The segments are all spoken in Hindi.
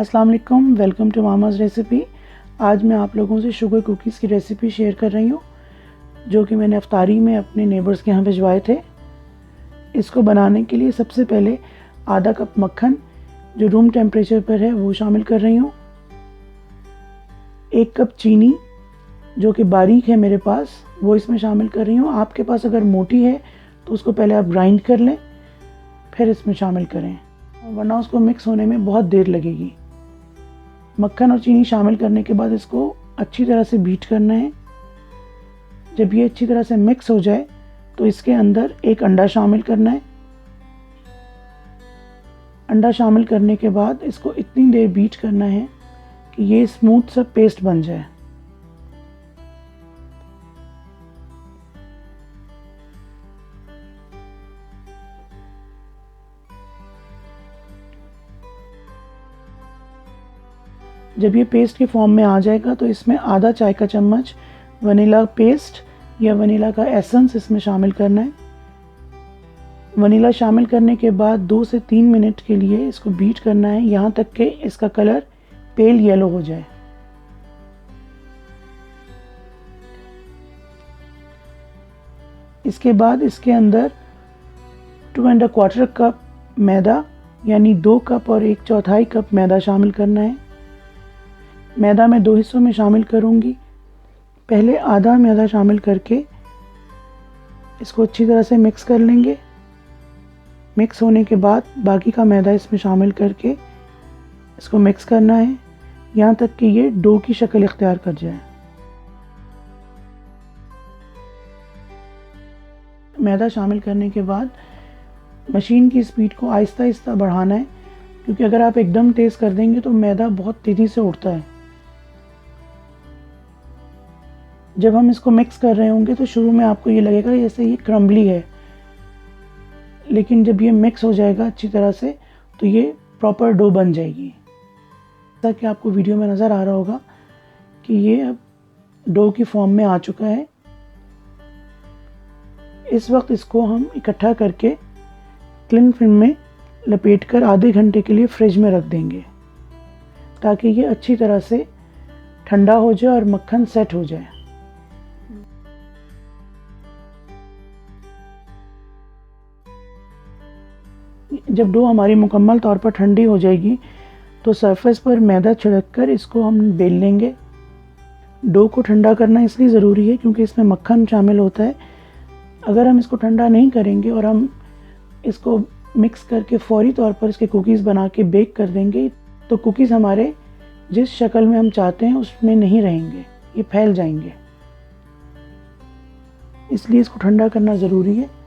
अस्सलाम वालेकुम, वेलकम टू मामाज़ रेसिपी। आज मैं आप लोगों से शुगर कुकीज़ की रेसिपी शेयर कर रही हूँ, जो कि मैंने अफ्तारी में अपने नेबर्स के यहाँ भिजवाए थे। इसको बनाने के लिए सबसे पहले आधा कप मक्खन जो रूम टेम्परेचर पर है वो शामिल कर रही हूँ। 1 कप चीनी जो कि बारीक है मेरे पास, वो इसमें शामिल कर रही हूँ। आपके पास अगर मोटी है तो उसको पहले आप ग्राइंड कर लें, फिर इसमें शामिल करें, वरना उसको मिक्स होने में बहुत देर लगेगी। मक्खन और चीनी शामिल करने के बाद इसको अच्छी तरह से बीट करना है। जब ये अच्छी तरह से मिक्स हो जाए तो इसके अंदर एक अंडा शामिल करना है। अंडा शामिल करने के बाद इसको इतनी देर बीट करना है कि ये स्मूथ सा पेस्ट बन जाए। जब ये पेस्ट के फॉर्म में आ जाएगा तो इसमें आधा चाय का चम्मच वनीला पेस्ट या वनीला का एसेंस इसमें शामिल करना है। वनीला शामिल करने के बाद 2 से 3 मिनट के लिए इसको बीट करना है, यहाँ तक कि इसका कलर पेल येलो हो जाए। इसके बाद इसके अंदर 2 1/4 कप मैदा यानी 2 कप और 1/4 कप मैदा शामिल करना है। मैदा मैं 2 हिस्सों में शामिल करूंगी। पहले आधा मैदा शामिल करके इसको अच्छी तरह से मिक्स कर लेंगे। मिक्स होने के बाद बाकी का मैदा इसमें शामिल करके इसको मिक्स करना है, यहाँ तक कि ये डो की शक्ल इख्तियार कर जाए। मैदा शामिल करने के बाद मशीन की स्पीड को आहिस्ता आहिस्ता बढ़ाना है, क्योंकि अगर आप एकदम तेज़ कर देंगे तो मैदा बहुत तेज़ी से उड़ता है। जब हम इसको मिक्स कर रहे होंगे तो शुरू में आपको ये लगेगा जैसे ये क्रम्बली है, लेकिन जब ये मिक्स हो जाएगा अच्छी तरह से तो ये प्रॉपर डो बन जाएगी। जैसा कि आपको वीडियो में नज़र आ रहा होगा कि ये अब डो की फॉर्म में आ चुका है। इस वक्त इसको हम इकट्ठा करके क्लिंग फिल्म में लपेटकर आधे घंटे के लिए फ्रिज में रख देंगे, ताकि ये अच्छी तरह से ठंडा हो जाए और मक्खन सेट हो जाए। जब डो हमारी मुकम्मल तौर पर ठंडी हो जाएगी तो सरफेस पर मैदा छिड़ककर इसको हम बेल लेंगे। डो को ठंडा करना इसलिए ज़रूरी है क्योंकि इसमें मक्खन शामिल होता है। अगर हम इसको ठंडा नहीं करेंगे और हम इसको मिक्स करके फौरी तौर पर इसके कुकीज़ बना के बेक कर देंगे तो कुकीज़ हमारे जिस शक्ल में हम चाहते हैं उसमें नहीं रहेंगे, ये फैल जाएंगे। इसलिए इसको ठंडा करना ज़रूरी है।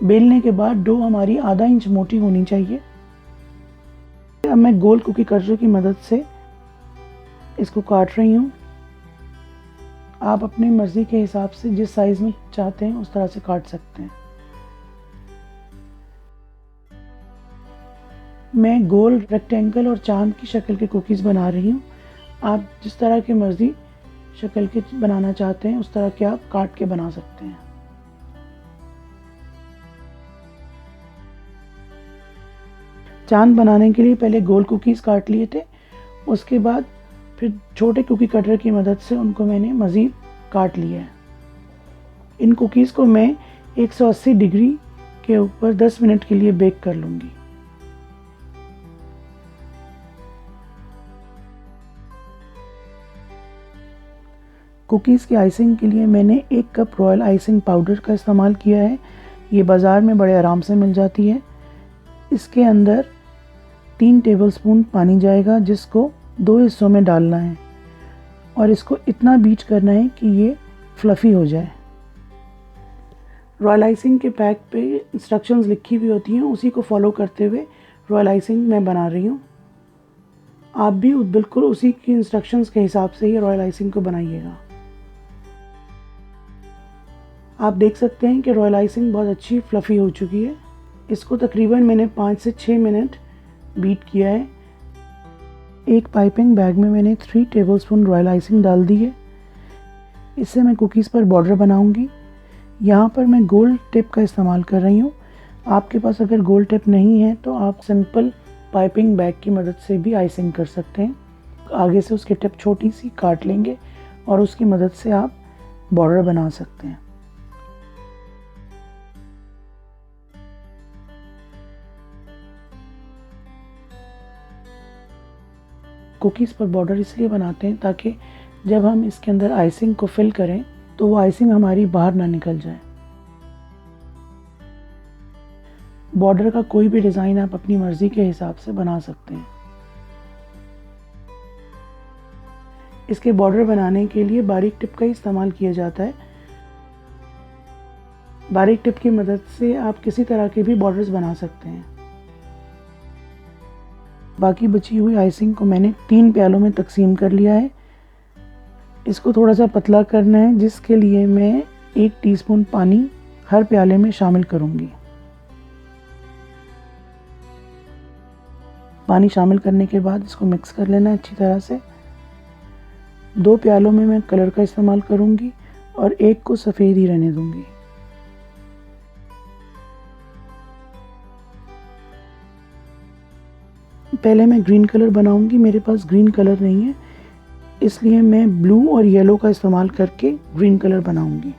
बेलने के बाद डो हमारी आधा इंच मोटी होनी चाहिए। अब मैं गोल कुकी कटर की मदद से इसको काट रही हूँ। आप अपनी मर्ज़ी के हिसाब से जिस साइज़ में चाहते हैं उस तरह से काट सकते हैं। मैं गोल, रेक्टेंगल और चांद की शक्ल के कुकीज़ बना रही हूँ। आप जिस तरह की मर्ज़ी शक्ल के बनाना चाहते हैं उस तरह के आप काट के बना सकते हैं। चांद बनाने के लिए पहले गोल कुकीज़ काट लिए थे, उसके बाद फिर छोटे कुकी कटर की मदद से उनको मैंने मज़ीद काट लिया है। इन कुकीज़ को मैं 180 डिग्री के ऊपर 10 मिनट के लिए बेक कर लूँगी। कुकीज़ की आइसिंग के लिए मैंने 1 कप रॉयल आइसिंग पाउडर का इस्तेमाल किया है। ये बाज़ार में बड़े आराम से मिल जाती है। इसके अंदर 3 टेबलस्पून पानी जाएगा, जिसको 2 हिस्सों में डालना है और इसको इतना बीट करना है कि ये फ्लफ़ी हो जाए। रॉयल आइसिंग के पैक पे इंस्ट्रक्शंस लिखी हुई होती हैं, उसी को फॉलो करते हुए रॉयल आइसिंग मैं बना रही हूँ। आप भी बिल्कुल उसी की इंस्ट्रक्शंस के हिसाब से ही रॉयल आइसिंग को बनाइएगा। आप देख सकते हैं कि रॉयल आइसिंग बहुत अच्छी फ्लफ़ी हो चुकी है। इसको तकरीबन मैंने 5 से 6 मिनट बीट किया है। एक पाइपिंग बैग में मैंने 3 टेबलस्पून रॉयल आइसिंग डाल दी है। इससे मैं कुकीज़ पर बॉर्डर बनाऊंगी। यहाँ पर मैं गोल्ड टिप का इस्तेमाल कर रही हूँ। आपके पास अगर गोल्ड टिप नहीं है तो आप सिंपल पाइपिंग बैग की मदद से भी आइसिंग कर सकते हैं। आगे से उसकी टिप छोटी सी काट लेंगे और उसकी मदद से आप बॉर्डर बना सकते हैं। कुकीज़ पर बॉर्डर इसलिए बनाते हैं ताकि जब हम इसके अंदर आइसिंग को फिल करें तो वो आइसिंग हमारी बाहर ना निकल जाए। बॉर्डर का कोई भी डिज़ाइन आप अपनी मर्ज़ी के हिसाब से बना सकते हैं। इसके बॉर्डर बनाने के लिए बारीक टिप का इस्तेमाल किया जाता है। बारीक टिप की मदद से आप किसी तरह के भी बॉर्डर्स बना सकते हैं। बाकी बची हुई आइसिंग को मैंने 3 प्यालों में तकसीम कर लिया है। इसको थोड़ा सा पतला करना है, जिसके लिए मैं 1 टीस्पून पानी हर प्याले में शामिल करूंगी। पानी शामिल करने के बाद इसको मिक्स कर लेना है अच्छी तरह से। 2 प्यालों में मैं कलर का इस्तेमाल करूंगी और 1 को सफ़ेद ही रहने दूंगी। पहले मैं ग्रीन कलर बनाऊंगी। मेरे पास ग्रीन कलर नहीं है, इसलिए मैं ब्लू और येलो का इस्तेमाल करके ग्रीन कलर बनाऊंगी।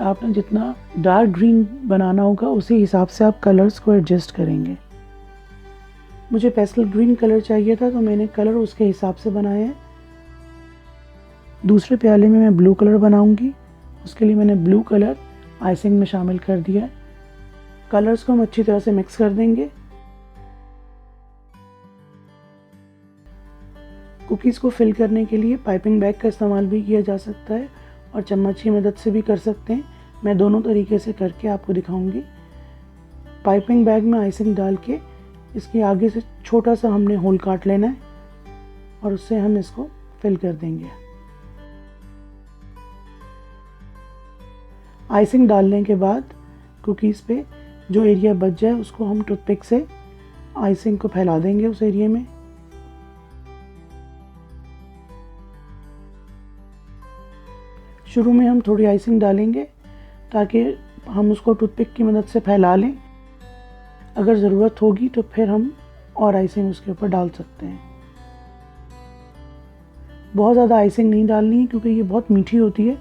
आपने जितना डार्क ग्रीन बनाना होगा उसी हिसाब से आप कलर्स को एडजस्ट करेंगे। मुझे पेस्टल ग्रीन कलर चाहिए था तो मैंने कलर उसके हिसाब से बनाया है। दूसरे प्याले में मैं ब्लू कलर बनाऊंगी। उसके लिए मैंने ब्लू कलर आइसिंग में शामिल कर दिया है। कलर्स को हम अच्छी तरह से मिक्स कर देंगे। कुकीज़ को फिल करने के लिए पाइपिंग बैग का इस्तेमाल भी किया जा सकता है और चम्मच की मदद से भी कर सकते हैं। मैं दोनों तरीके से करके आपको दिखाऊंगी। पाइपिंग बैग में आइसिंग डाल के इसके आगे से छोटा सा हमने होल काट लेना है और उससे हम इसको फिल कर देंगे। आइसिंग डालने के बाद कुकीज़ पे जो एरिया बच जाए उसको हम टूथपिक से आइसिंग को फैला देंगे उस एरिया में। शुरू में हम थोड़ी आइसिंग डालेंगे ताकि हम उसको टूथपिक की मदद से फैला लें। अगर ज़रूरत होगी तो फिर हम और आइसिंग उसके ऊपर डाल सकते हैं। बहुत ज़्यादा आइसिंग नहीं डालनी है क्योंकि ये बहुत मीठी होती है।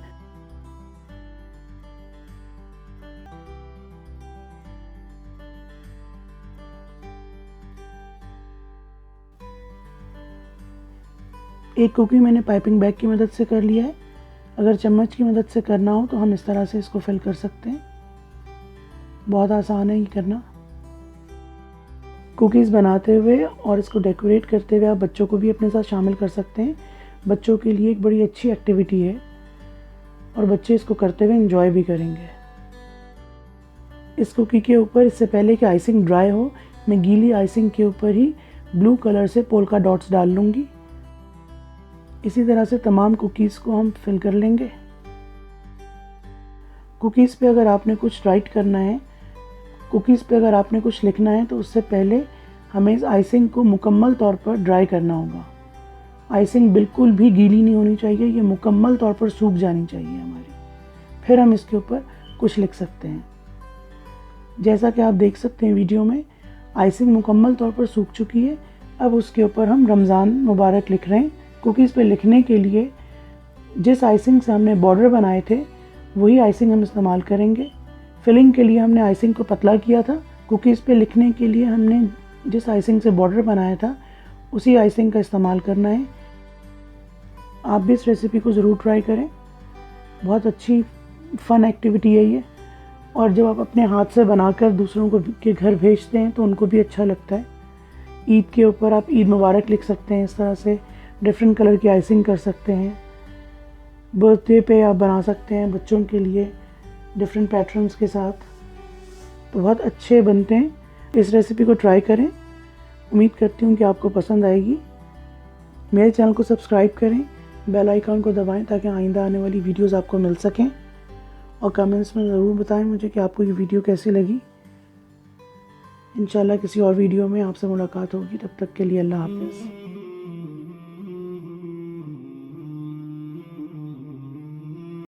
एक कुकी मैंने पाइपिंग बैग की मदद से कर लिया है। अगर चम्मच की मदद से करना हो तो हम इस तरह से इसको फिल कर सकते हैं। बहुत आसान है ये करना। कुकीज़ बनाते हुए और इसको डेकोरेट करते हुए आप बच्चों को भी अपने साथ शामिल कर सकते हैं। बच्चों के लिए एक बड़ी अच्छी एक्टिविटी है और बच्चे इसको करते हुए एंजॉय भी करेंगे। इस कुकी के ऊपर इससे पहले कि आइसिंग ड्राई हो, मैं गीली आइसिंग के ऊपर ही ब्लू कलर से पोल्का डॉट्स डाल लूँगी। इसी तरह से तमाम कुकीज़ को हम फिल कर लेंगे। कुकीज़ पे अगर आपने कुछ राइट करना है, कुकीज़ पे अगर आपने कुछ लिखना है तो उससे पहले हमें इस आइसिंग को मुकम्मल तौर पर ड्राई करना होगा। आइसिंग बिल्कुल भी गीली नहीं होनी चाहिए, ये मुकम्मल तौर पर सूख जानी चाहिए हमारी। फिर हम इसके ऊपर कुछ लिख सकते हैं। जैसा कि आप देख सकते हैं वीडियो में, आइसिंग मुकम्मल तौर पर सूख चुकी है। अब उसके ऊपर हम रमज़ान मुबारक लिख रहे हैं। कुकीज़ पे लिखने के लिए जिस आइसिंग से हमने बॉर्डर बनाए थे वही आइसिंग हम इस्तेमाल करेंगे। फिलिंग के लिए हमने आइसिंग को पतला किया था। कुकीज़ पे लिखने के लिए हमने जिस आइसिंग से बॉर्डर बनाया था उसी आइसिंग का इस्तेमाल करना है। आप भी इस रेसिपी को ज़रूर ट्राई करें। बहुत अच्छी फ़न एक्टिविटी है ये, और जब आप अपने हाथ से बनाकर दूसरों को के घर भेजते हैं तो उनको भी अच्छा लगता है। ईद के ऊपर आप ईद मुबारक लिख सकते हैं। इस तरह से डिफरेंट कलर की आइसिंग कर सकते हैं। बर्थडे पे आप बना सकते हैं बच्चों के लिए डिफरेंट पैटर्न्स के साथ, तो बहुत अच्छे बनते हैं। इस रेसिपी को ट्राई करें। उम्मीद करती हूँ कि आपको पसंद आएगी। मेरे चैनल को सब्सक्राइब करें, बेल आइकन को दबाएं ताकि आइंदा आने वाली वीडियोस आपको मिल सकें, और कमेंट्स में ज़रूर बताएं मुझे कि आपको ये वीडियो कैसी लगी। इंशाल्लाह किसी और वीडियो में आपसे मुलाकात होगी। तब तक के लिए अल्लाह हाफ़िज़।